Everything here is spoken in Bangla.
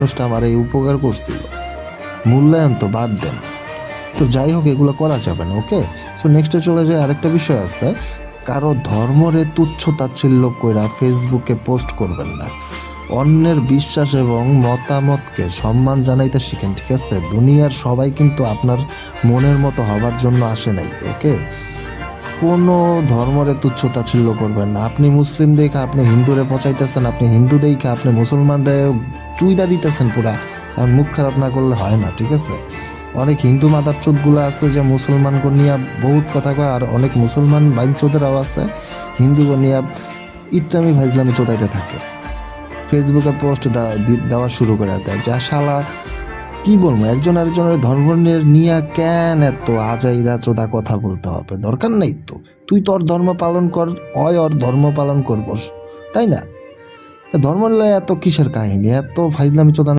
মানুষটা আমার এই উপকার করছিল, মূল্যায়ন তো বাদ দেন। তো যাই হোক, এগুলো করা যাবে না। ওকে, সো নেক্সটে চলে যায়। আরেকটা বিষয় আছে, কারো ধর্মরে তুচ্ছ তাচ্ছিল্য কইরা ফেসবুকে পোস্ট করবেন না। অন্যের বিশ্বাস এবং মতামতকে সম্মান জানাইতে শিখেন, ঠিক আছে? দুনিয়ার সবাই কিন্তু আপনার মনের মতো হবার জন্য আসে নাই। ওকে, কোনো ধর্মরে তুচ্ছ তাচ্ছিল্য করবেন না। আপনি মুসলিম দেখে আপনি হিন্দুরে পচাইতেছেন, আপনি হিন্দু দেখে আপনি মুসলমানরে চুইদা দিতেছেন পুরা। আর মুখ খারাপ না করলে হয় না, ঠিক আছে? অনেক হিন্দু মাদার চোদগুলো আছে যে মুসলমানকে নিয়ে বহুত কথা কয়, আর অনেক মুসলমান বাইন চোদেরাও আছে হিন্দুকে নিয়ে ইত্যামি ভাইজলামি চোদাইতে থাকে, ফেসবুকে পোস্ট দেওয়া শুরু করে দেয়। যা শালা কি বলবো, একজন আরেকজনের ধর্ম নিয়ে কেন এত আজাইরা চোদা কথা বলতে হবে? দরকার নেই তো। তুই তোর ধর্ম পালন কর, ওর ধর্ম পালন করবস, তাই না? ধর্ম লয় এত কিসের কাহিনী, এত ফাইজলামি চোদা?